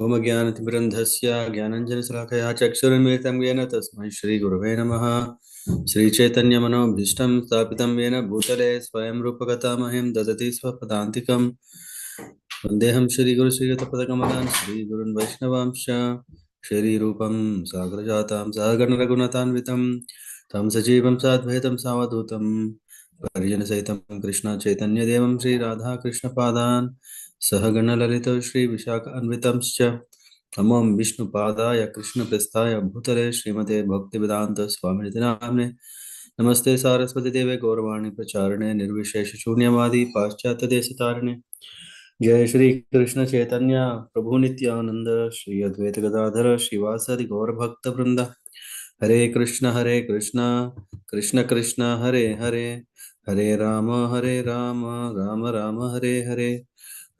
ओम ज्ञानतिमिरन्धस्य ज्ञानञ्जनशलाकया चक्षुरुन्मिलितं येन तस्मै श्रीगुरवे नमः। श्रीचैतन्यमनोभीष्टं स्थापितं येन भूतले स्वयं रूपकथामहिं ददति स्वपदान्तिकं। वन्देऽहं श्रीगुरुश्रीयुतपदकमलान् श्रीगुरुन् वैष्णवांश्च। श्रीरूपं सागरजातां सहगणरघुनाथान्वितं तं सजीवं साद्वैतं सावधूतं परिजनसहितं कृष्णचैतन्यदेवं श्रीराधाकृष्णपादान् सहगणललितो श्रीविशाखान्वितंश्च। नमो विष्णुपादाय कृष्णप्रस्थाय भूतले श्रीमते भक्तिवेदान्त स्वामिनिति नाम्ने। नमस्ते सारस्वती देवे गौरवाणी प्रचारणे निर्विशेषशून्यवादी पाश्चात्यदेशतारिणे। जय श्री कृष्ण चैतन्य प्रभु नित्यानंद श्री अद्वैत गदाधर श्रीवासादि गौर भक्त वृंद। हरे कृष्ण कृष्ण कृष्ण हरे हरे, हरे Ram Ram Ram Hare Hare.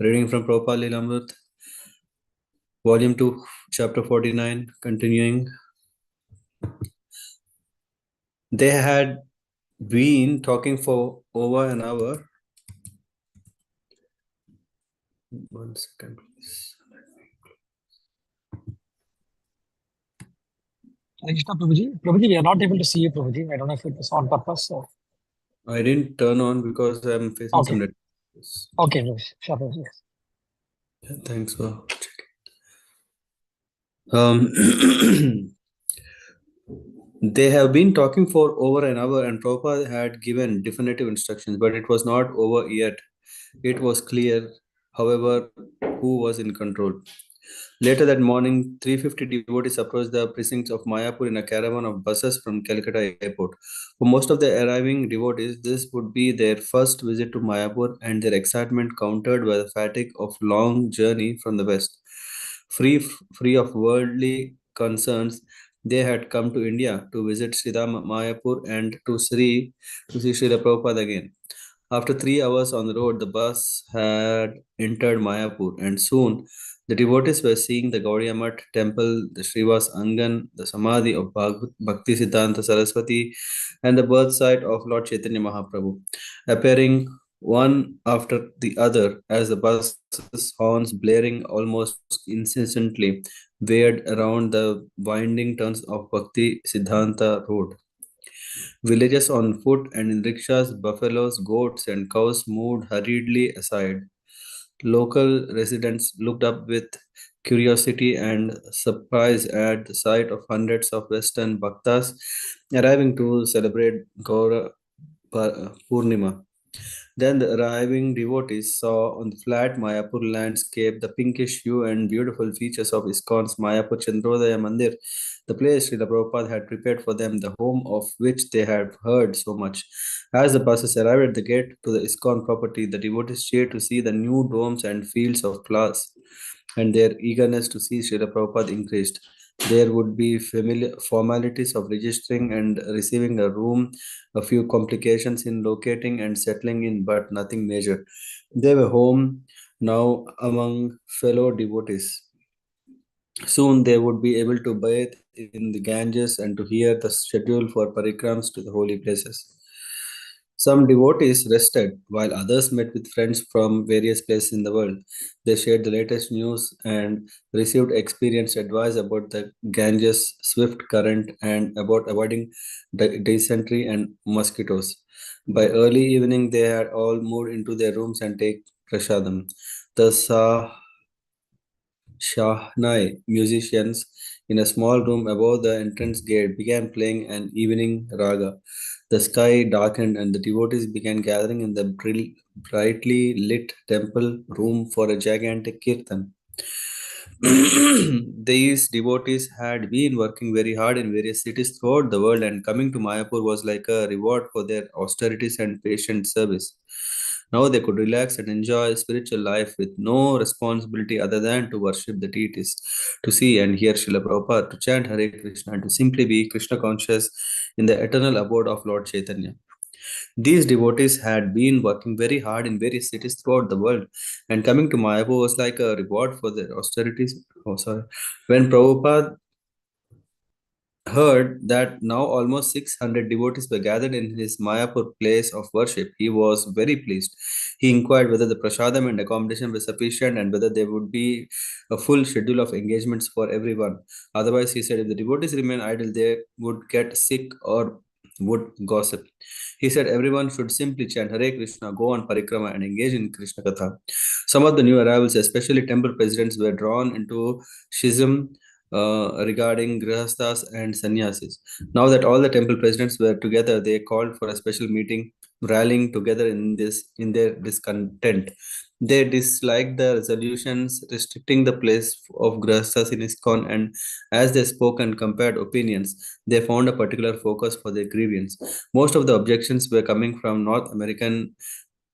Reading from Prabhupāda-līlāmṛta, Volume 2, Chapter 49, continuing. They had been talking for over an hour. One second, please. Krishna Prabhuji. Prabhuji, we are not able to see you, Prabhuji. I don't know if it was on purpose. So. I didn't turn on because I'm facing some network. Okay, Prabhuji. Sure, Prabhuji. Yeah, thanks for checking. They have been talking for over an hour, and Prabhupada had given definitive instructions, but it was not over yet. It was clear, however, who was in control. Later that morning, 350 devotees approached the precincts of Mayapur in a caravan of buses from Calcutta airport. For most of the arriving devotees, this would be their first visit to Mayapur, and their excitement countered by the fatigue of long journey from the west. Free of worldly concerns, they had come to India to visit Sridhar Mayapur and to see Srila Prabhupada again. After 3 hours on the road, the bus had entered Mayapur, and soon the devotees were seeing the Gaudiya Math temple, the Srivas Angan, the Samadhi of Bhakti Siddhanta Saraswati, and the birth site of Lord Chaitanya Mahaprabhu, appearing one after the other as the bus's horns blaring almost incessantly veered around the winding turns of Bhakti Siddhanta Road. Villagers on foot and in rickshaws, buffaloes, goats, and cows moved hurriedly aside. Local residents looked up with curiosity and surprise at the sight of hundreds of Western bhaktas arriving to celebrate Gaura Purnima. Then the arriving devotees saw on the flat Mayapur landscape the pinkish hue and beautiful features of ISKCON's Mayapur Chandrodaya Mandir, the place Srila Prabhupada had prepared for them, the home of which they had heard so much. As the buses arrived at the gate to the ISKCON property, the devotees cheered to see the new domes and fields of flowers, and their eagerness to see Srila Prabhupada increased. There would be familiar formalities of registering and receiving a room, a few complications in locating and settling in, but nothing major. They were home now among fellow devotees. Soon they would be able to bathe in the Ganges and to hear the schedule for parikrams to the holy places. Some devotees rested, while others met with friends from various places in the world. They shared the latest news and received experienced advice about the Ganges' swift current and about avoiding dysentery and mosquitoes. By early evening, they had all moved into their rooms and take prasadam. The Shahnai musicians in a small room above the entrance gate began playing an evening raga. The sky darkened and the devotees began gathering in the brightly lit temple room for a gigantic kirtan. These devotees had been working very hard in various cities throughout the world, and coming to Mayapur was like a reward for their austerities and patient service. Now they could relax and enjoy spiritual life with no responsibility other than to worship the deities, to see and hear Srila Prabhupada, to chant Hare Krishna, and to simply be Krishna conscious in the eternal abode of Lord Chaitanya. These devotees had been working very hard in various cities throughout the world, and coming to Mayapur was like a reward for their austerities. Oh, sorry. When Prabhupada heard that now almost 600 devotees were gathered in his Mayapur place of worship, he was very pleased. He inquired whether the prasadam and accommodation were sufficient and whether there would be a full schedule of engagements for everyone. Otherwise, he said, if the devotees remain idle, they would get sick or would gossip. He said everyone should simply chant Hare Krishna, go on parikrama, and engage in Krishna Katha. Some of the new arrivals, especially temple presidents, were drawn into schism regarding grihasthas and sannyasis. Now that all the temple presidents were together, they called for a special meeting, rallying together in their discontent. They disliked the resolutions restricting the place of grihasthas in ISKCON, and as they spoke and compared opinions, they found a particular focus for their grievance. Most of the objections were coming from North American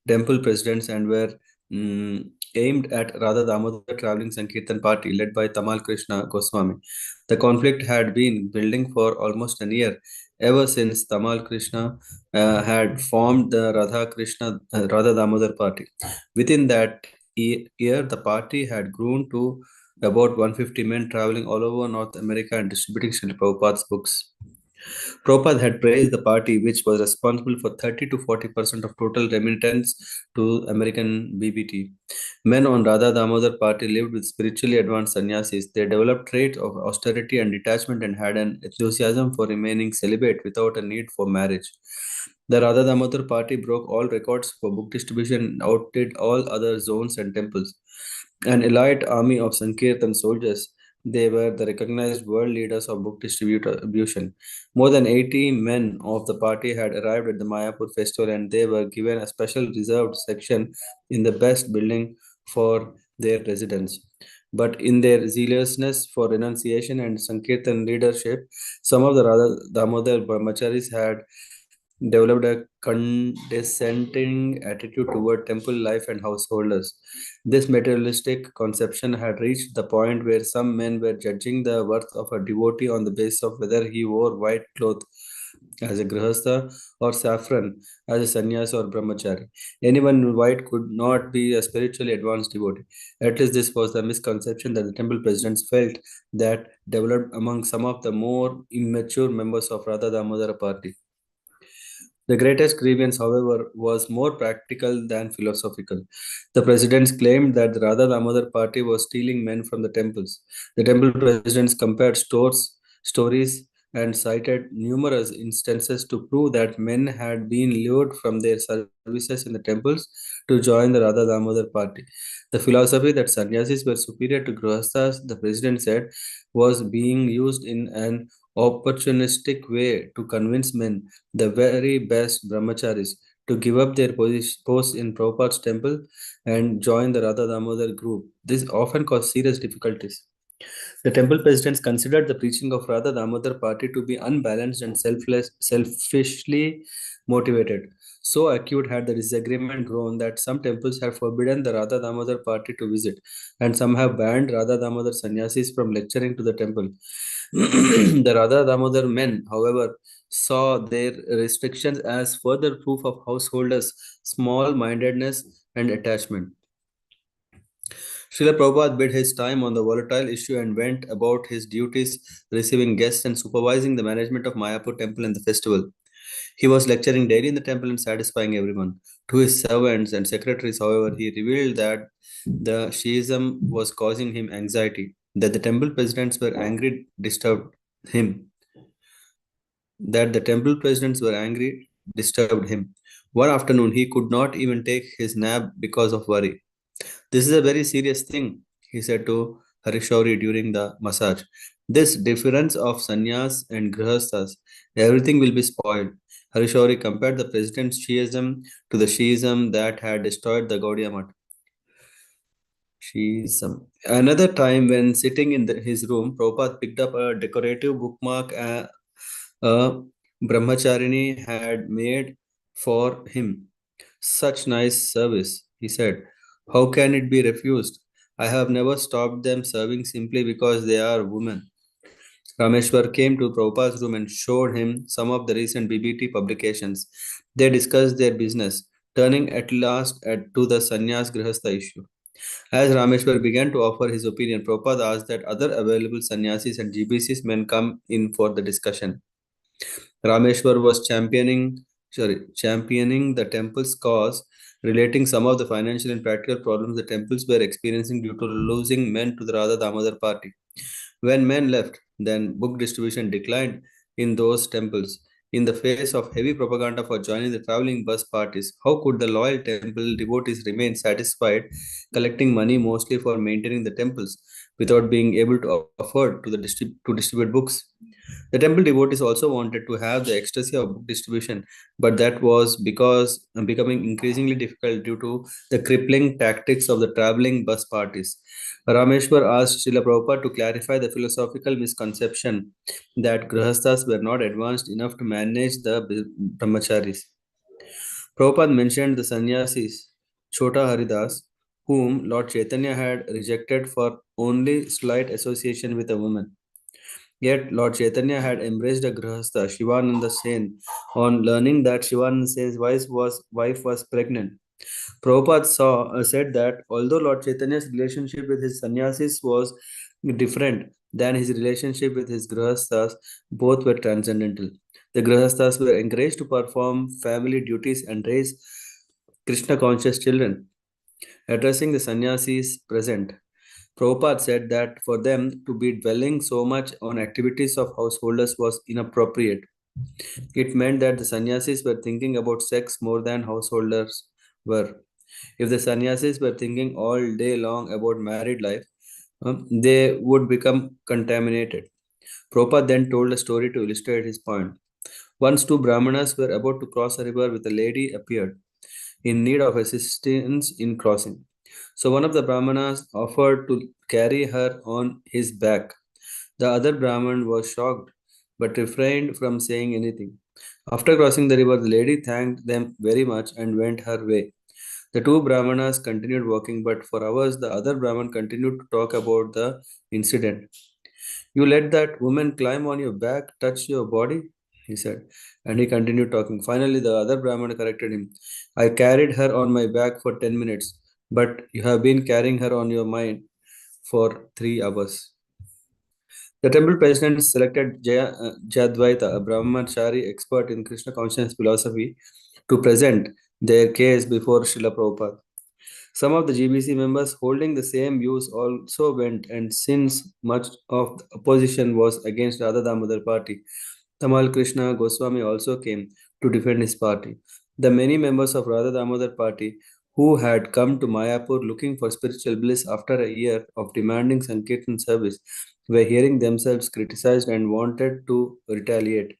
temple presidents and were aimed at Radha Damodar traveling Sankirtan party led by Tamal Krishna Goswami. The conflict had been building for almost a year, ever since Tamal Krishna had formed the Radha Damodar party. Within that year, the party had grown to about 150 men traveling all over North America and distributing Srila Prabhupada's books. Prabhupada had praised the party, which was responsible for 30 to 40% of total remittance to American BBT. Men on Radha Damodar party lived with spiritually advanced sannyasis. They developed traits of austerity and detachment and had an enthusiasm for remaining celibate without a need for marriage. The Radha Damodar party broke all records for book distribution and outdid all other zones and temples. An elite army of Sankirtan soldiers, they were the recognized world leaders of book distribution. More than 80 men of the party had arrived at the Mayapur festival and they were given a special reserved section in the best building for their residence. But in their zealousness for renunciation and Sankirtan leadership, some of the Radha Damodar brahmacharis had developed a condescending attitude toward temple life and householders. This materialistic conception had reached the point where some men were judging the worth of a devotee on the basis of whether he wore white cloth as a grihastha or saffron as a sannyas or brahmachari. Anyone in white could not be a spiritually advanced devotee. At least this was the misconception that the temple presidents felt that developed among some of the more immature members of Radha Damodara party. The greatest grievance, however, was more practical than philosophical. The presidents claimed that the Radha Damodar party was stealing men from the temples. The temple presidents compared stories and cited numerous instances to prove that men had been lured from their services in the temples to join the Radha Damodar party. The philosophy that sannyasis were superior to grihasthas, the president said, was being used in an opportunistic way to convince men, the very best brahmacharis, to give up their posts in Prabhupada's temple and join the Radha Damodar group. This often caused serious difficulties. The temple presidents considered the preaching of Radha Damodar party to be unbalanced and selfishly motivated. So acute had the disagreement grown that some temples have forbidden the Radha Damodar party to visit, and some have banned Radha Damodar sannyasis from lecturing to the temple. The Radha Damodar men, however, saw their restrictions as further proof of householders' small mindedness and attachment. Srila Prabhupada bid his time on the volatile issue and went about his duties, receiving guests and supervising the management of Mayapur temple and the festival. He was lecturing daily in the temple and satisfying everyone. To his servants and secretaries, however, he revealed that the Shiism was causing him anxiety, that the temple presidents were angry, disturbed him, that the temple presidents were angry, disturbed him. One afternoon, he could not even take his nap because of worry. This is a very serious thing, he said to Harishauri during the massage. This difference of sannyas and grihasthas, everything will be spoiled. Harishauri compared the president's Shiism to the Shiism that had destroyed the Gaudiya Math. Shiism. Another time, when sitting in his room, Prabhupada picked up a decorative bookmark a brahmacharini had made for him. Such nice service, he said. How can it be refused? I have never stopped them serving simply because they are women. Rameshwar came to Prabhupada's room and showed him some of the recent BBT publications. They discussed their business, turning at last to the sannyas grihastha issue. As Rameshwar began to offer his opinion, Prabhupada asked that other available sannyasis and GBCs men come in for the discussion. Rameshwar was championing the temple's cause, relating some of the financial and practical problems the temples were experiencing due to losing men to the Radha Damodar party. When men left, then book distribution declined in those temples. In the face of heavy propaganda for joining the traveling bus parties, how could the loyal temple devotees remain satisfied collecting money mostly for maintaining the temples without being able to afford to distribute books? The temple devotees also wanted to have the ecstasy of book distribution, but that was because becoming increasingly difficult due to the crippling tactics of the traveling bus parties. Rameshwar asked Srila Prabhupada to clarify the philosophical misconception that grahasthas were not advanced enough to manage the brahmacharis. Prabhupada mentioned the sannyasis, Chota Haridas, whom Lord Chaitanya had rejected for only slight association with a woman. Yet Lord Chaitanya had embraced a grahastha, Shivananda Sen, on learning that Shivananda Sen's wife was pregnant. Prabhupada said that although Lord Chaitanya's relationship with his sannyasis was different than his relationship with his grahasthas, both were transcendental. The grahasthas were encouraged to perform family duties and raise Krishna conscious children. Addressing the sannyasis present, Prabhupada said that for them to be dwelling so much on activities of householders was inappropriate. It meant that the sannyasis were thinking about sex more than householders were. If the sannyasis were thinking all day long about married life, they would become contaminated. Prabhupada then told a story to illustrate his point. Once two Brahmanas were about to cross a river when a lady appeared in need of assistance in crossing. So one of the Brahmanas offered to carry her on his back. The other Brahman was shocked but refrained from saying anything. After crossing the river, the lady thanked them very much and went her way. The two Brahmanas continued walking, but for hours the other Brahman continued to talk about the incident. You let that woman climb on your back, touch your body, he said, and he continued talking. Finally, the other Brahman corrected him. I carried her on my back for 10 minutes, but you have been carrying her on your mind for 3 hours. The temple president selected Jayadvaita, a brahmachari expert in Krishna consciousness philosophy, to present their case before Srila Prabhupada. Some of the GBC members holding the same views also went, and since much of the opposition was against Radha Damodar party, Tamal Krishna Goswami also came to defend his party. The many members of Radha Damodar party who had come to Mayapur looking for spiritual bliss after a year of demanding Sankirtan service were hearing themselves criticized and wanted to retaliate.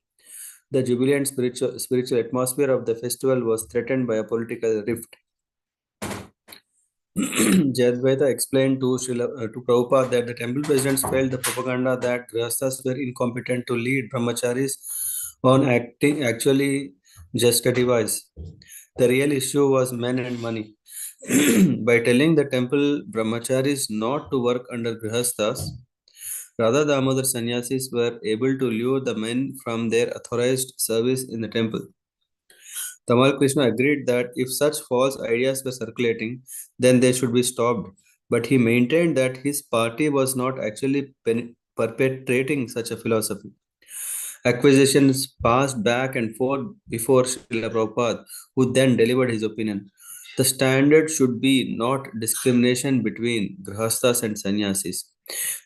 The jubilant spiritual atmosphere of the festival was threatened by a political rift. Jayadvaita explained to Prabhupada that the temple presidents felt the propaganda that grahasthas were incompetent to lead brahmacharis on acting actually just a device. The real issue was men and money. By telling the temple brahmacharis not to work under grahasthas, Radha Damodar sannyasis were able to lure the men from their authorized service in the temple. Tamal Krishna agreed that if such false ideas were circulating, then they should be stopped. But he maintained that his party was not actually perpetrating such a philosophy. Acquisitions passed back and forth before Srila Prabhupada, who then delivered his opinion. The standard should be not discrimination between grahasthas and sannyasis.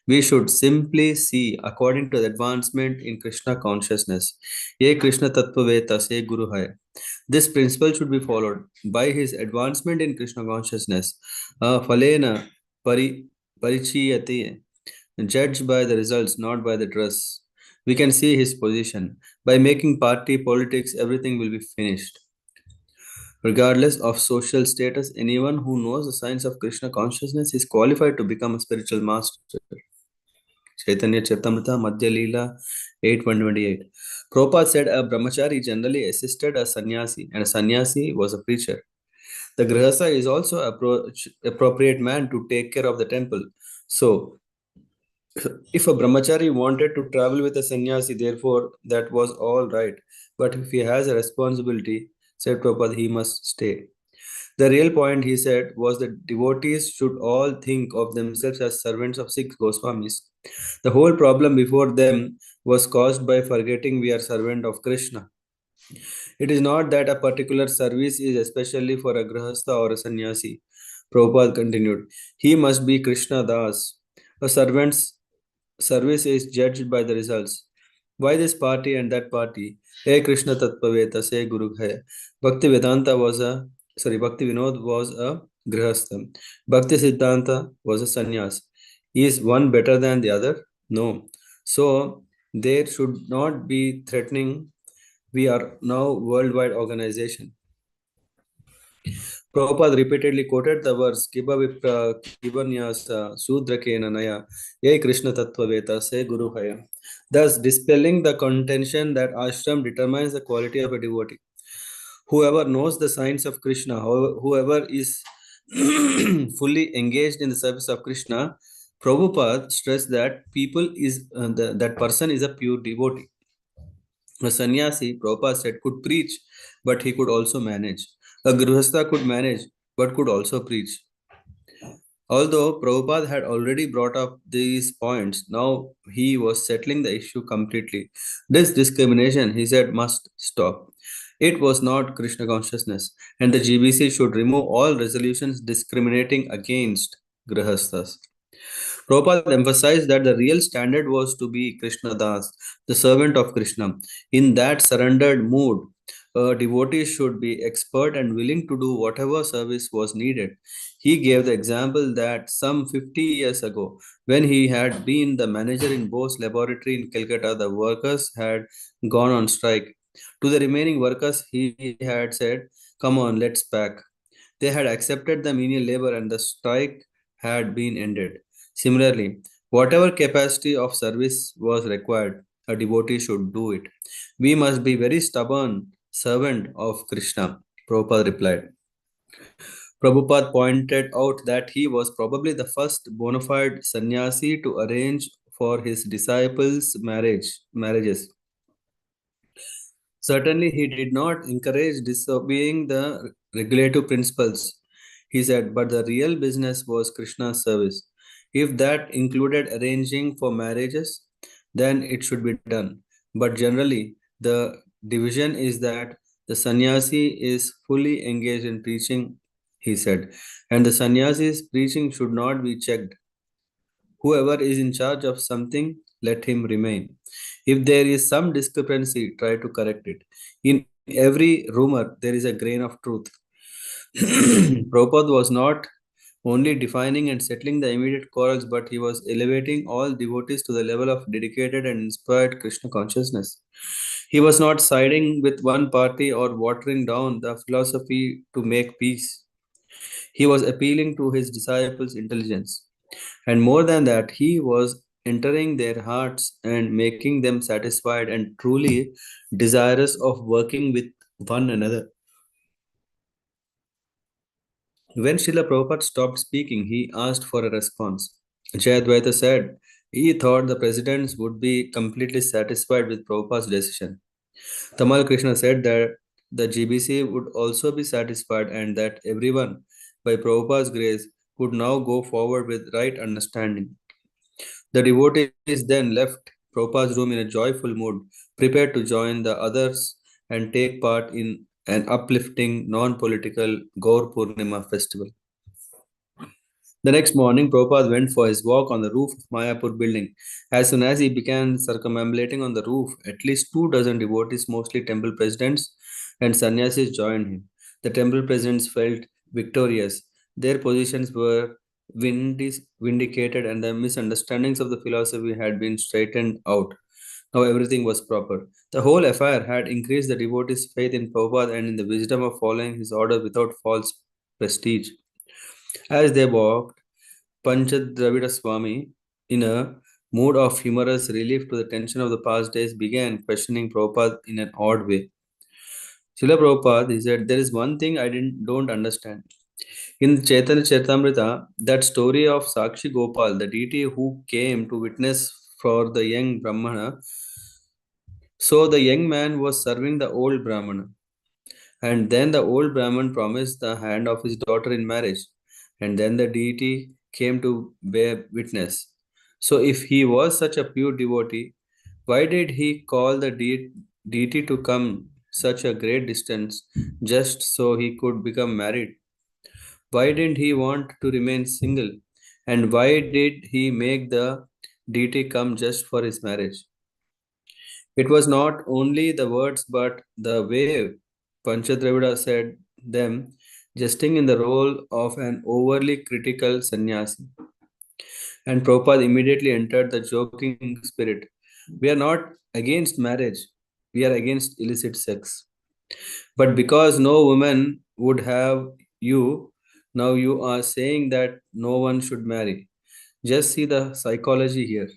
We should simply see according to the advancement in Krishna consciousness. Ye Krishna Tattva Veta se Guru hai. This principle should be followed by his advancement in Krishna consciousness. Falena parichiyate, judged by the results, not by the dress. We can see his position. By making party politics, everything will be finished. Regardless of social status, anyone who knows the science of Krishna consciousness is qualified to become a spiritual master. Chaitanya Charitamrita, Madhya Leela 8:128. Prabhupada said a brahmachari generally assisted a sannyasi, and a sannyasi was a preacher. The grihastha is also appropriate man to take care of the temple. So, if a brahmachari wanted to travel with a sannyasi, therefore that was all right. But if he has a responsibility, said Prabhupada, he must stay. The real point, he said, was that devotees should all think of themselves as servants of six Goswamis. The whole problem before them was caused by forgetting we are servant of Krishna. It is not that a particular service is especially for a grahastha or a sannyasi. Prabhupada continued. He must be Krishna Das. A servant's service is judged by the results. Why this party and that party? Hey Krishna Tattvaveta, say Guru Khaya. Bhakti Vinod was a grihastha. Bhakti Siddhanta was a sannyas. Is one better than the other? No. So there should not be threatening. We are now worldwide organization. Prabhupada repeatedly quoted the verse Kiba Vipra Kibanyasa Sudra Kenanaya Ye Krishna Tattvaveta Se Guru Haya, thus dispelling the contention that ashram determines the quality of a devotee. Whoever knows the science of Krishna, whoever is fully engaged in the service of Krishna, Prabhupada stressed that that person is a pure devotee. A sannyasi, Prabhupada said, could preach, but he could also manage. A grihastha could manage, but could also preach. Although Prabhupada had already brought up these points, now he was settling the issue completely. This discrimination, he said, must stop. It was not Krishna consciousness, and the GBC should remove all resolutions discriminating against grihasthas. Prabhupada emphasized that the real standard was to be Krishna Das, the servant of Krishna. In that surrendered mood, a devotee should be expert and willing to do whatever service was needed. He gave the example that some 50 years ago, when he had been the manager in Bose laboratory in Calcutta, the workers had gone on strike. To the remaining workers, he had said, "Come on, let's pack." They had accepted the menial labor and the strike had been ended. Similarly, whatever capacity of service was required, a devotee should do it. We must be very stubborn servant of Krishna, Prabhupada replied. Prabhupada pointed out that he was probably the first bona fide sannyasi to arrange for his disciples' marriages. Certainly, he did not encourage disobeying the regulative principles. He said, but the real business was Krishna's service. If that included arranging for marriages, then it should be done. But generally, the division is that the sannyasi is fully engaged in preaching, he said, and the sannyasi's preaching should not be checked. Whoever is in charge of something, let him remain. If there is some discrepancy, try to correct it. In every rumor, there is a grain of truth. Prabhupada was not only defining and settling the immediate quarrels, but he was elevating all devotees to the level of dedicated and inspired Krishna consciousness. He was not siding with one party or watering down the philosophy to make peace. He was appealing to his disciples' intelligence. And more than that, he was entering their hearts and making them satisfied and truly desirous of working with one another. When Srila Prabhupada stopped speaking, he asked for a response. Jayadvaita said he thought the presidents would be completely satisfied with Prabhupada's decision. Tamal Krishna said that the GBC would also be satisfied and that everyone, by Prabhupada's grace, could now go forward with right understanding. The devotees then left Prabhupada's room in a joyful mood, prepared to join the others and take part in an uplifting, non-political Gaur Purnima festival. The next morning, Prabhupada went for his walk on the roof of Mayapur building. As soon as he began circumambulating on the roof, at least 2 dozen devotees, mostly temple presidents and sannyasis, joined him. The temple presidents felt victorious. Their positions were vindicated and the misunderstandings of the philosophy had been straightened out. Now everything was proper. The whole affair had increased the devotees' faith in Prabhupada and in the wisdom of following his order without false prestige. As they walked, Panchadravida Swami, in a mood of humorous relief to the tension of the past days, began questioning Prabhupada in an odd way. Srila Prabhupada, he said, there is one thing I don't understand. In Chaitanya Charitamrita, that story of Sakshi Gopal, the deity who came to witness for the young Brahmana, so the young man was serving the old Brahmana. And then the old Brahman promised the hand of his daughter in marriage. And then the deity came to bear witness. So, if he was such a pure devotee, why did he call the deity to come such a great distance just so he could become married? Why didn't he want to remain single? And why did he make the deity come just for his marriage? It was not only the words but the way Panchadravida said them, jesting in the role of an overly critical sannyasi. And Prabhupada immediately entered the joking spirit. We are not against marriage, we are against illicit sex. But because no woman would have you, now you are saying that no one should marry. Just see the psychology here.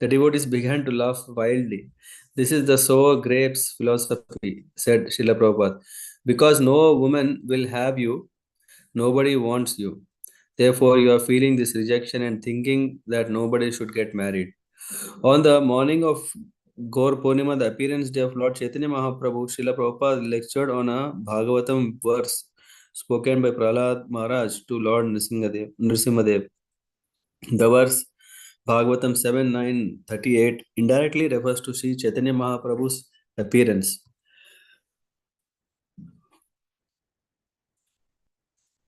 The devotees began to laugh wildly. This is the sour grapes philosophy, said Srila Prabhupada. Because no woman will have you, nobody wants you. Therefore, you are feeling this rejection and thinking that nobody should get married. On the morning of Gaur Purnima, the appearance day of Lord Chaitanya Mahaprabhu, Srila Prabhupada lectured on a Bhagavatam verse spoken by Prahlad Maharaj to Lord Nrsimhadev. The verse Bhagavatam 7:9-38 indirectly refers to Sri Chaitanya Mahaprabhu's appearance.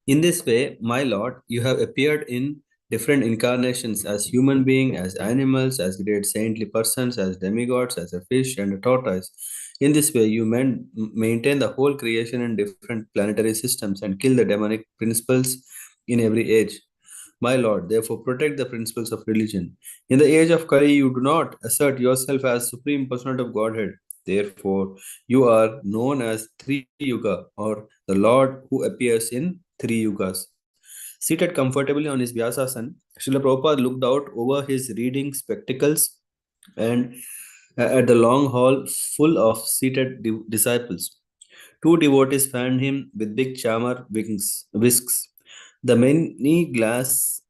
In this way, my Lord, you have appeared in different incarnations as human beings, as animals, as great saintly persons, as demigods, as a fish and a tortoise. In this way, you maintain the whole creation in different planetary systems and kill the demonic principles in every age. My Lord, therefore protect the principles of religion. In the age of Kali, you do not assert yourself as Supreme Personality of Godhead. Therefore, you are known as Three Yuga, or the Lord who appears in three yugas. Seated comfortably on his Vyasasan, Srila Prabhupada looked out over his reading spectacles and at the long hall full of seated disciples. Two devotees fanned him with big chamar whisks. The many glass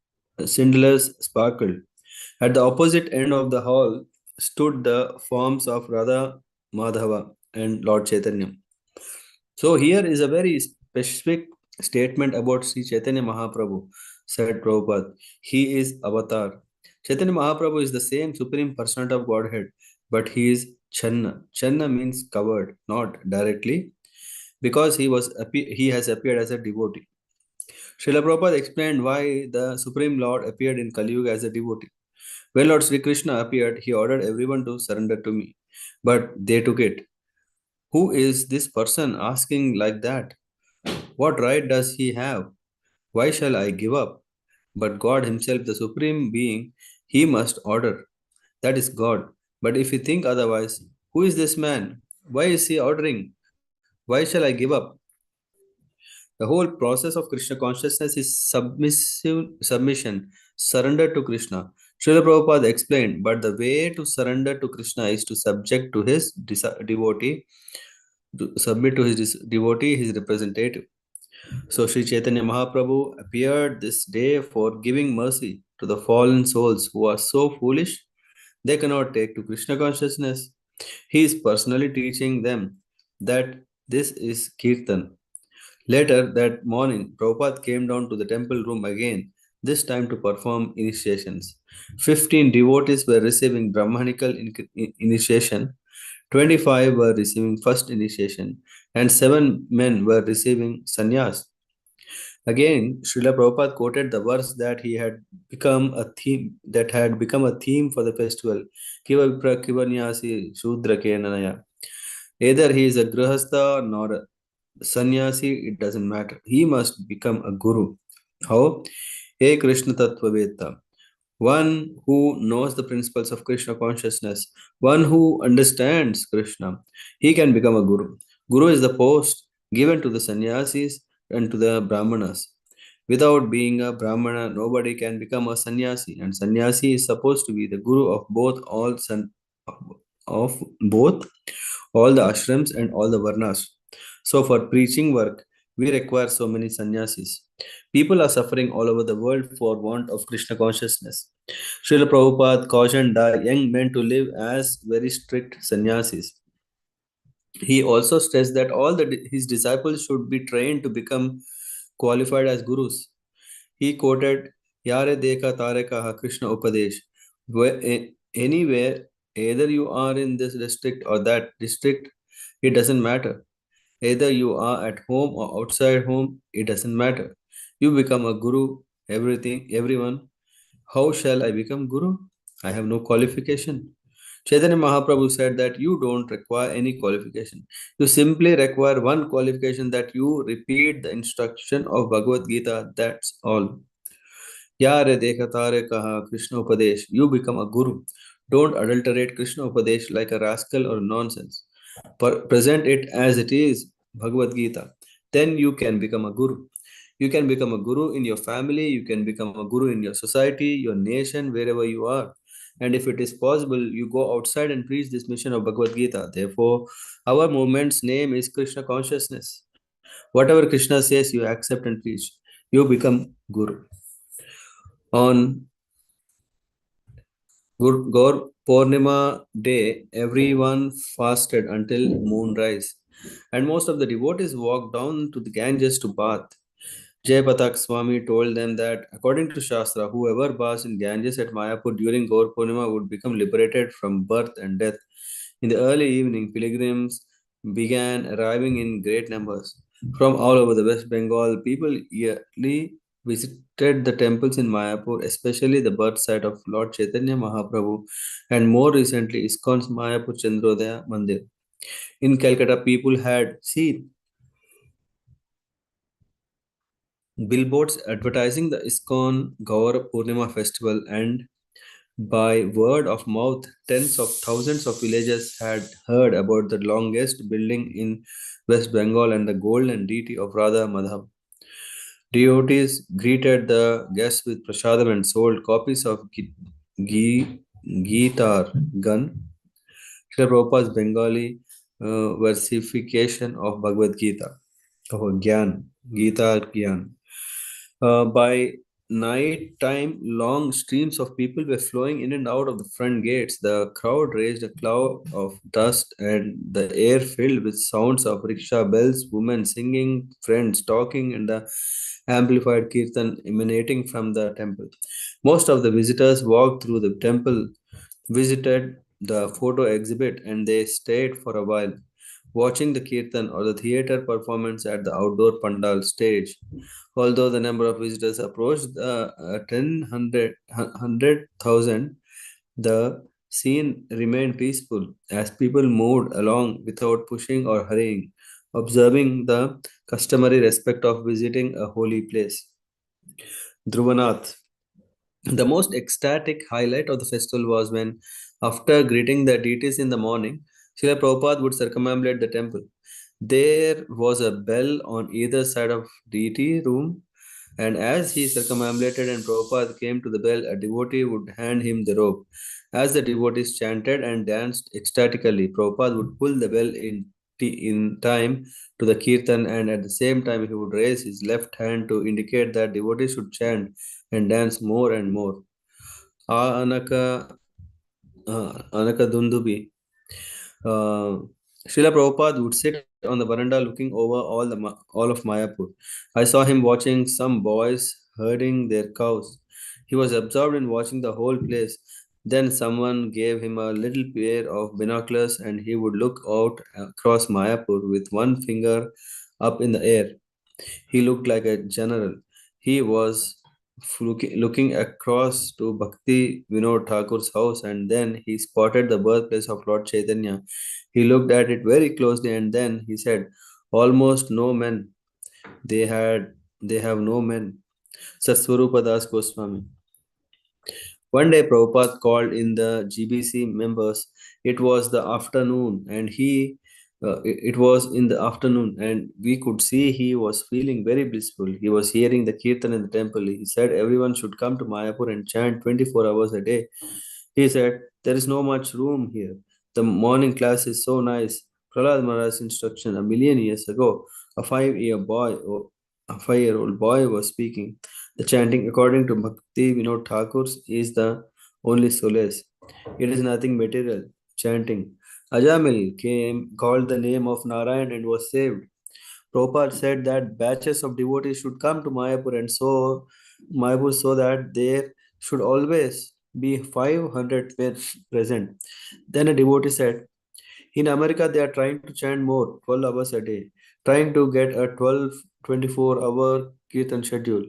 chandeliers sparkled. At the opposite end of the hall stood the forms of Radha Madhava and Lord Chaitanya. So here is a very specific statement about Sri Chaitanya Mahaprabhu, said Prabhupada. He is avatar. Chaitanya Mahaprabhu is the same Supreme Personality of Godhead, but he is Channa. Channa means covered, not directly, because he has appeared as a devotee. Srila Prabhupada explained why the Supreme Lord appeared in Kali Yuga as a devotee. When Lord Sri Krishna appeared, he ordered everyone to surrender to me, but they took it. Who is this person asking like that? What right does he have? Why shall I give up? But God Himself, the Supreme Being, He must order. That is God. But if you think otherwise, who is this man? Why is he ordering? Why shall I give up? The whole process of Krishna consciousness is submission, surrender to Krishna. Srila Prabhupada explained, but the way to surrender to Krishna is to subject to his devotee, to submit to his devotee, his representative. So Sri Chaitanya Mahaprabhu appeared this day for giving mercy to the fallen souls who are so foolish they cannot take to Krishna consciousness. He is personally teaching them that this is Kirtan. Later that morning, Prabhupada came down to the temple room again, this time to perform initiations. 15 devotees were receiving Brahmanical initiation, 25 were receiving first initiation, and 7 men were receiving sannyas. Again, Srila Prabhupada quoted the verse that had become a theme for the festival. Kiva vipra kiva nyasi shudra kenanaya. Either he is a grihastha nor a sannyasi, it doesn't matter. He must become a guru. How? Hey Krishna Tattva Veda. One who knows the principles of Krishna consciousness, one who understands Krishna, he can become a guru. Guru is the post given to the sannyasis and to the brahmanas. Without being a brahmana, nobody can become a sannyasi, and sannyasi is supposed to be the guru of both all the ashrams and all the varnas. So for preaching work, we require so many sannyasis. People are suffering all over the world for want of Krishna consciousness. Srila Prabhupada cautioned the young men to live as very strict sannyasis. He also stressed that his disciples should be trained to become qualified as gurus. He quoted, Yare Deka Tare Kaha Krishna Upadesh. Anywhere, either you are in this district or that district, it doesn't matter. Either you are at home or outside home, it doesn't matter. You become a guru, everyone. How shall I become guru? I have no qualification. Chaitanya Mahaprabhu said that you don't require any qualification. You simply require one qualification, that you repeat the instruction of Bhagavad Gita. That's all. Yare dekha tare kaha Krishna Upadesh. You become a guru. Don't adulterate Krishna Upadesh like a rascal or nonsense. Present it as it is, Bhagavad Gita. Then you can become a guru. You can become a guru in your family, you can become a guru in your society, your nation, wherever you are. And if it is possible, you go outside and preach this mission of Bhagavad Gita. Therefore, our movement's name is Krishna consciousness. Whatever Krishna says, you accept and preach. You become guru. On Gaur Purnima day, everyone fasted until moonrise, and most of the devotees walked down to the Ganges to bath. Jay Patak Swami told them that according to Shastra, whoever baths in Ganges at Mayapur during Gaur Purnima would become liberated from birth and death. In the early evening, pilgrims began arriving in great numbers. From all over the West Bengal, people yearly visited the temples in Mayapur, especially the birth site of Lord Chaitanya Mahaprabhu, and more recently ISKCON's Mayapur Chandrodaya Mandir. In Calcutta, people had seen billboards advertising the ISKCON Gaur Purnima festival, and by word of mouth, tens of thousands of villagers had heard about the longest building in West Bengal and the golden deity of Radha Madhav. Devotees greeted the guests with prasadam and sold copies of Guitar Gun, Srila Prabhupada's Bengali versification of Bhagavad Gita, of Gyan, Gita Gyan. By night time, long streams of people were flowing in and out of the front gates. The crowd raised a cloud of dust, and the air filled with sounds of rickshaw bells, women singing, friends talking, and the amplified kirtan emanating from the temple. Most of the visitors walked through the temple, visited the photo exhibit, and they stayed for a while, watching the kirtan or the theater performance at the outdoor pandal stage. Although the number of visitors approached the 100,000, the scene remained peaceful as people moved along without pushing or hurrying, observing the customary respect of visiting a holy place. Dhruvanath. The most ecstatic highlight of the festival was when, after greeting the deities in the morning, Srila Prabhupada would circumambulate the temple. There was a bell on either side of deity room, and as he circumambulated and Prabhupada came to the bell, a devotee would hand him the rope. As the devotees chanted and danced ecstatically, Prabhupada would pull the bell in time to the kirtan, and at the same time he would raise his left hand to indicate that devotees should chant and dance more and more. Anaka, Anaka Dundubi. Srila Prabhupada would sit on the veranda looking over all of Mayapur. I saw him watching some boys herding their cows. He was absorbed in watching the whole place. Then someone gave him a little pair of binoculars, and he would look out across Mayapur with one finger up in the air. He looked like a general. He was looking across to Bhakti Vinod Thakur's house, and then he spotted the birthplace of Lord Chaitanya. He looked at it very closely, and then he said, "Almost no men. They have no men." Satsvarupa Das Goswami. One day, Prabhupada called in the GBC members. It was the afternoon, and it was in the afternoon, and we could see he was feeling very blissful. He was hearing the kirtan in the temple. He said everyone should come to Mayapur and chant 24 hours a day. He said, there is no much room here. The morning class is so nice. Prahlad Maharaj's instruction a million years ago, a 5-year-old boy was speaking. The chanting, according to Bhakti Vinod Thakur's, is the only solace. It is nothing material. Chanting. Ajamil came, called the name of Narayan and was saved. Prabhupada said that batches of devotees should come to Mayapur and so Mayapur so that there should always be 500 men present. Then a devotee said, in America they are trying to chant more, 12 hours a day, trying to get a 24-hour Kirtan schedule.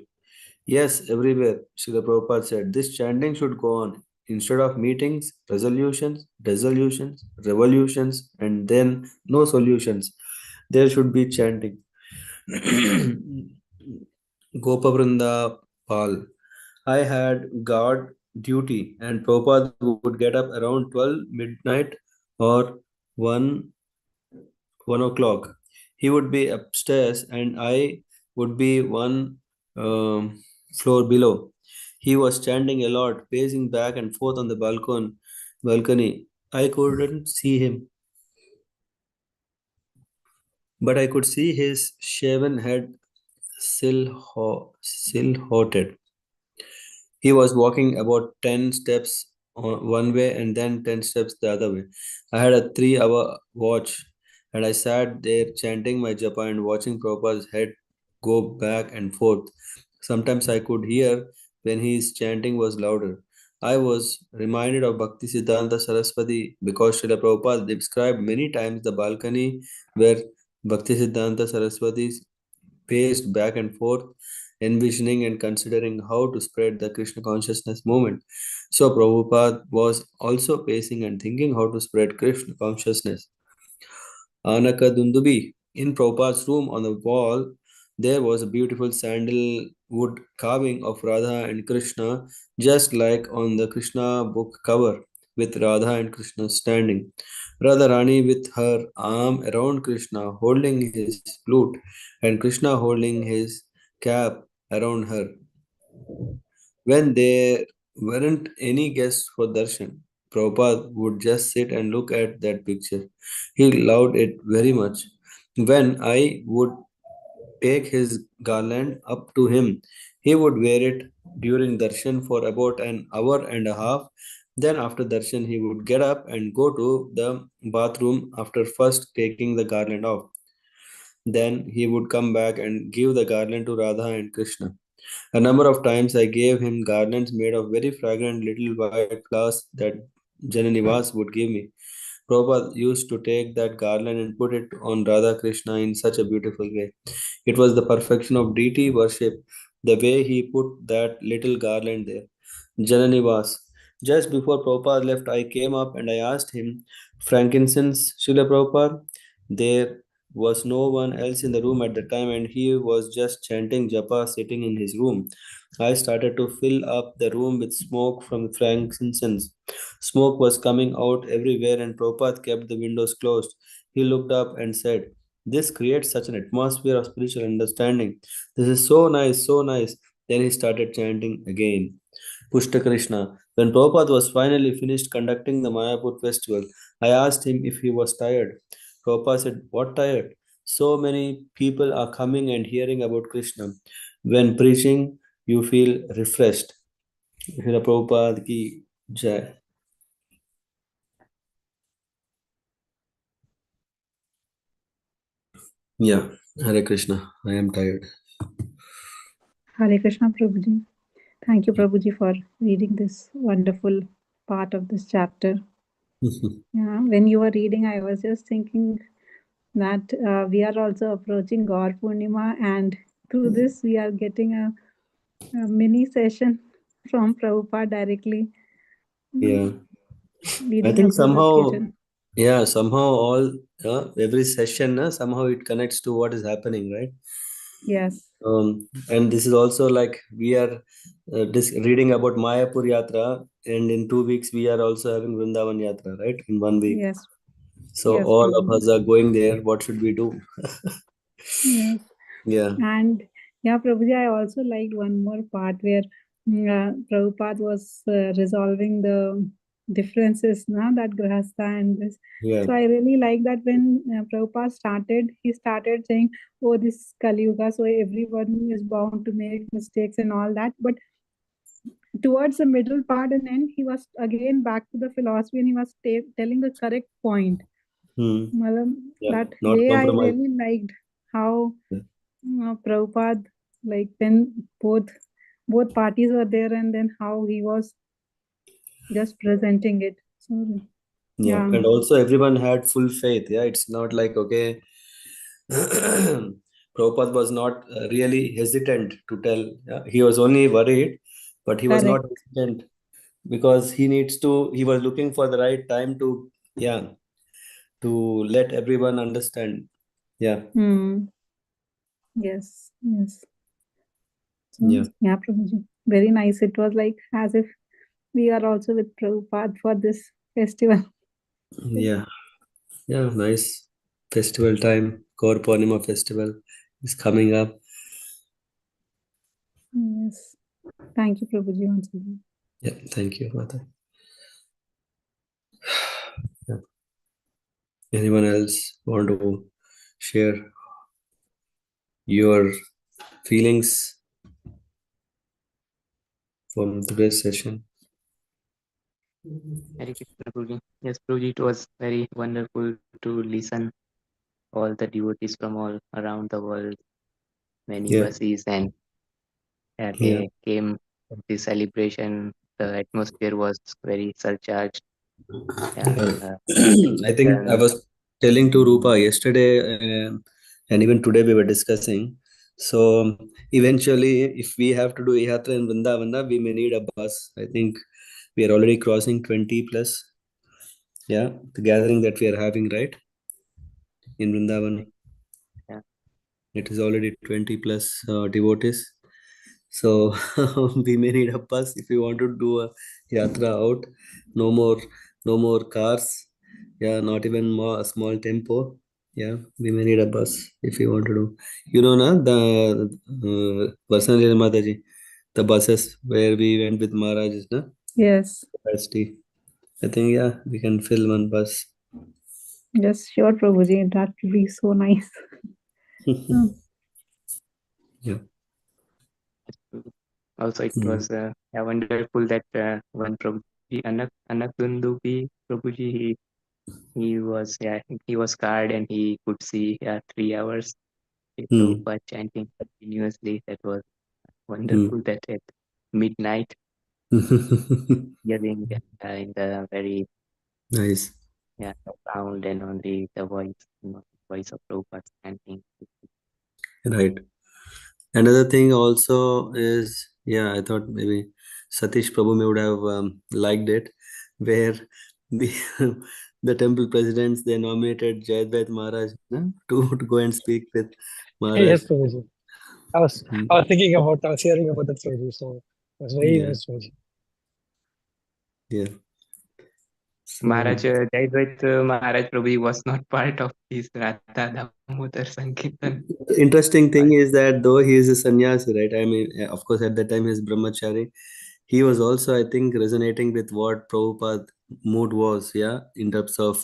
Yes, everywhere, Srila Prabhupada said, this chanting should go on. Instead of meetings, resolutions, dissolutions, revolutions, and then no solutions, there should be chanting. Gopavrinda Pal. I had guard duty, and Prabhupada would get up around 12 midnight or 1 1 o'clock. He would be upstairs, and I would be one floor below. He was standing a lot, pacing back and forth on the balcony. I couldn't see him, but I could see his shaven head silhouetted. He was walking about 10 steps one way and then 10 steps the other way. I had a 3 hour watch and I sat there chanting my japa and watching Prabhupada's head go back and forth. Sometimes I could hear when his chanting was louder. I was reminded of Bhakti Siddhanta Saraswati because Srila Prabhupada described many times the balcony where Bhakti Siddhanta Saraswati paced back and forth, envisioning and considering how to spread the Krishna consciousness movement. So Prabhupada was also pacing and thinking how to spread Krishna consciousness. Anaka Dundubi. In Prabhupada's room on the wall, there was a beautiful sandalwood carving of Radha and Krishna, just like on the Krishna book cover, with Radha and Krishna standing. Radharani with her arm around Krishna, holding his flute, and Krishna holding his cap around her. When there weren't any guests for darshan, Prabhupada would just sit and look at that picture. He loved it very much. When I would take his garland up to him, he would wear it during darshan for about an hour and a half. Then, after darshan, he would get up and go to the bathroom after first taking the garland off. Then he would come back and give the garland to Radha and Krishna. A number of times I gave him garlands made of very fragrant little white flowers that Jananivas would give me. Prabhupada used to take that garland and put it on Radha Krishna in such a beautiful way. It was the perfection of deity worship, the way he put that little garland there. Jananivas. Just before Prabhupada left, I came up and I asked him, frankincense, Srila Prabhupada? There was no one else in the room at the time and he was just chanting japa sitting in his room. I started to fill up the room with smoke from frankincense. Smoke was coming out everywhere and Prabhupada kept the windows closed. He looked up and said, this creates such an atmosphere of spiritual understanding. This is so nice, so nice. Then he started chanting again. Pushta Krishna. When Prabhupada was finally finished conducting the Mayapur festival, I asked him if he was tired. Prabhupada said, what tired? So many people are coming and hearing about Krishna. When preaching, you feel refreshed. Srila Prabhupada ki jai. Yeah, Hare Krishna. I am tired. Hare Krishna, Prabhuji. Thank you, Prabhuji, for reading this wonderful part of this chapter. Yeah, when you were reading, I was just thinking that we are also approaching Gaur Purnima, and through this, we are getting a mini session from Prabhupada directly, Yeah. I leading think up to the somehow, occasion. somehow all every session, somehow it connects to what is happening, right? Yes, And this is also like we are reading about Mayapur Yatra, and in 2 weeks we are also having Vrindavan Yatra, right? In 1 week. yes, So yes, all of Prabhuji. us are going there. What should we do? Yes. Yeah, And yeah, Prabhuji, I also liked one more part where Prabhupada was resolving the differences na, that Grahastha and this. yeah, So I really like that when Prabhupada started, he started saying, oh, this is Kali Yuga, so everyone is bound to make mistakes and all that. But towards the middle part and end, he was again back to the philosophy and he was telling the correct point. Malam, Yeah, that not way I compromise. really liked how Yeah. Prabhupada, like when both parties were there, and then how he was just presenting it. So Yeah, yeah, and also everyone had full faith. Yeah, it's not like, okay, Prabhupada was not really hesitant to tell. Yeah, he was only worried, but he was not correct. hesitant because he was looking for the right time to, yeah, to let everyone understand. Yeah, Yes, yes. So yeah, yeah, Prabhuji, very nice. It was like as if we are also with Prabhupada for this festival. yeah, yeah. Nice festival time. Gaur Purnima festival is coming up. Yes. Thank you, Prabhuji, once again. Yeah, thank you, Mata. Yeah. Anyone else want to share your feelings from today's session? Hare Krishna, Prabhuji. Yes, Prabhuji, it was very wonderful to listen all the devotees from all around the world, many Yeah, buses, and yeah. they came for the celebration. The atmosphere was very surcharged. Yeah, Yeah. everything I was think I done. was telling to Rupa yesterday, and even today we were discussing. So eventually, if we have to do yatra in Vrindavan, we may need a bus. I think we are already crossing 20 plus. Yeah, the gathering that we are having, right, in Vrindavan, Yeah, it is already 20 plus devotees. So we may need a bus if we want to do a yatra out. No more, no more cars. Yeah, not even more a small tempo. Yeah, we may need a bus if we want to do. You know, na the personally, Mataji, the buses where we went with Maharaj, na Yes. capacity. I think yeah, we can fill one bus. Yes, sure, Prabhuji. That would be so nice. Yeah. yes, Prabhuji. Also, it Hmm. was yeah, wonderful that one Prabhuji, Anakdundubi Prabhuji, he was he was scarred and he could see 3 hours. Hmm. Prabhupada chanting continuously. That was Hmm. wonderful. That at midnight, hearing in the very Nice. sound and only the voice, voice of Prabhupada chanting. Right. Another thing also is, yeah, I thought maybe Satish Prabhu may would have liked it, where the the temple presidents they nominated Jayadvaita Maharaj to go and speak with Maharaj. Yes, Prabhuji. I was Hmm. I was hearing about that Prabhuji, so it was very Yeah, nice, Prabhuji. yeah. Maharaj So Jayadvaita Maharaj Prabhu was not part of this Radha Damodar Sankirtan. interesting thing is that though he is a sannyasi, right? I mean, of course, at that time he is brahmachari. He was also, I think, resonating with what Prabhupada mood was, yeah, in terms of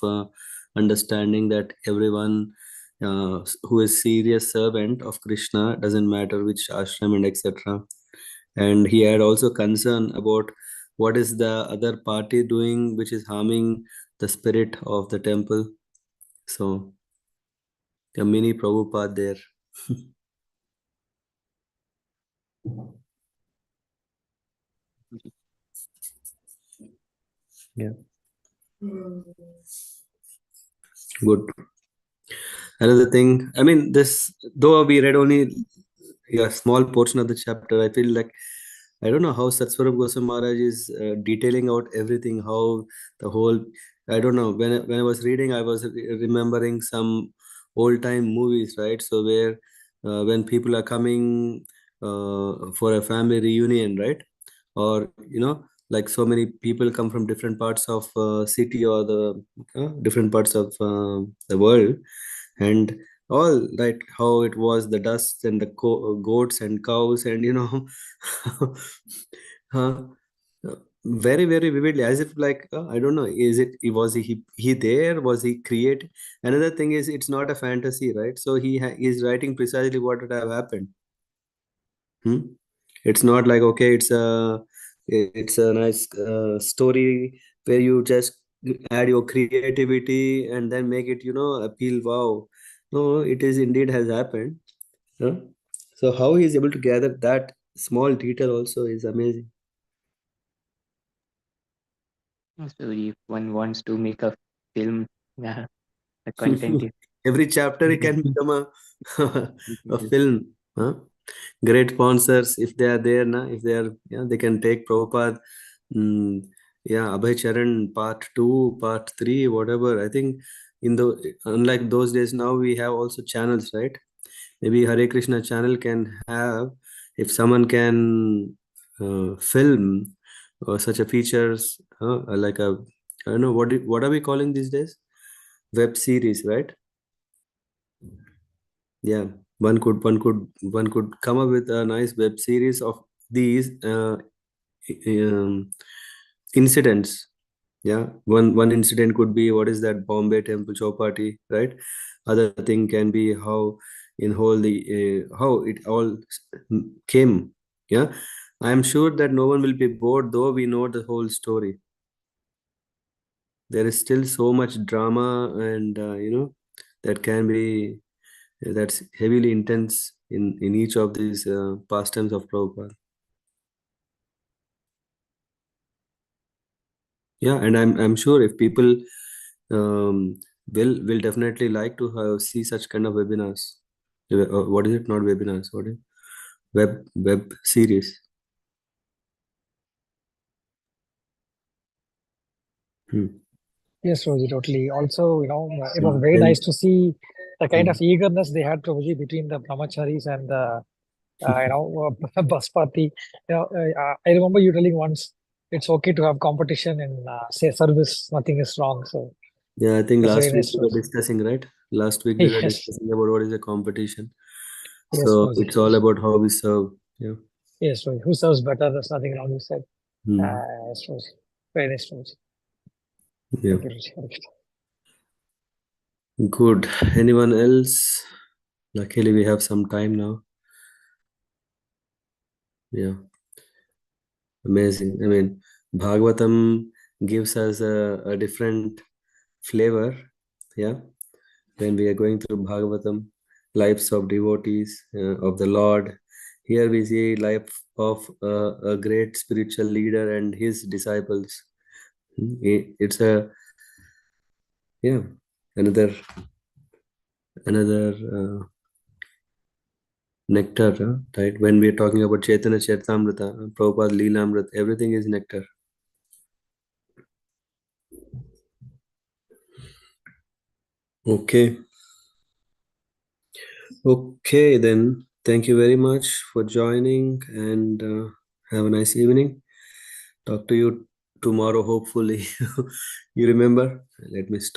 understanding that everyone who is serious servant of Krishna, doesn't matter which ashram and etc. And he had also concern about what is the other party doing, which is harming the spirit of the temple. So a mini Prabhupada there. Yeah, good. Another thing, I mean, this though we read only a small portion of the chapter, I feel like I don't know how Satsvaram Goswami Maharaj is detailing out everything, how the whole. I don't know. When I was reading, I was remembering some old time movies, right? So where when people are coming for a family reunion, right? Or like so many people come from different parts of city or the different parts of the world, and all right, how it was the dust and the goats and cows and uh, very very vividly, as if like I don't know, is it was he there, was he create. Another thing is it's not a fantasy, right? So he's writing precisely what would have happened. Hmm? It's not like okay, it's a nice story where you just add your creativity and then make it, appeal. Wow. No, it is indeed has happened. Huh? So how he is able to gather that small detail also is amazing. So if one wants to make a film, yeah, the content is Every chapter it can become a film. Huh? Great sponsors, if they are there, if they are, they can take Prabhupada. Abhay Charan part 2, part 3, whatever. I think unlike those days, now we have also channels, right? Maybe Hare Krishna channel can have, if someone can film such a features, like a, I don't know, what are we calling these days? Web series, right? Yeah, one could come up with a nice web series of these um, incidents. Yeah, one incident could be, what is that, Bombay Temple Chowpatty, right? Other thing can be how in whole the how it all came. Yeah, I am sure that no one will be bored, though we know the whole story. There is still so much drama, and that can be, that's heavily intense in each of these pastimes of Prabhupada. Yeah, and I'm sure if people um, will definitely like to see such kind of webinars. What is it? Not webinars. What is web series? Hmm. Yes, Prabhuji, totally. Also, it was Yeah. very Then, nice to see the kind of eagerness they had, Prabhuji, between the brahmacharis and the, bus party. I remember you telling once it's okay to have competition in, say, service. Nothing is wrong. So yeah, I think that's very last week nice, we were Prabhuji. discussing, right? Last week we were Yes, discussing about what is a competition. yes, So Prabhuji. it's all about how we serve. Yeah. Yes, Prabhuji. Who serves better? There's nothing wrong, you said. Hmm. Yes, Prabhuji. Very nice, Prabhuji. Yeah. Thank you, Prabhuji. Hare Krishna. Good. Anyone else? Luckily, we have some time now. Yeah. Amazing. I mean, Bhagavatam gives us a different flavor. Yeah. When we are going through Bhagavatam, lives of devotees of the Lord. Here we see life of a great spiritual leader and his disciples. It's a, yeah, another nectar, right? When we are talking about Chaitanya Charitamrita, Prabhupada-līlāmṛta, everything is nectar. Okay. Okay, then. Thank you very much for joining, and have a nice evening. Talk to you tomorrow, hopefully. You remember? Let me stop.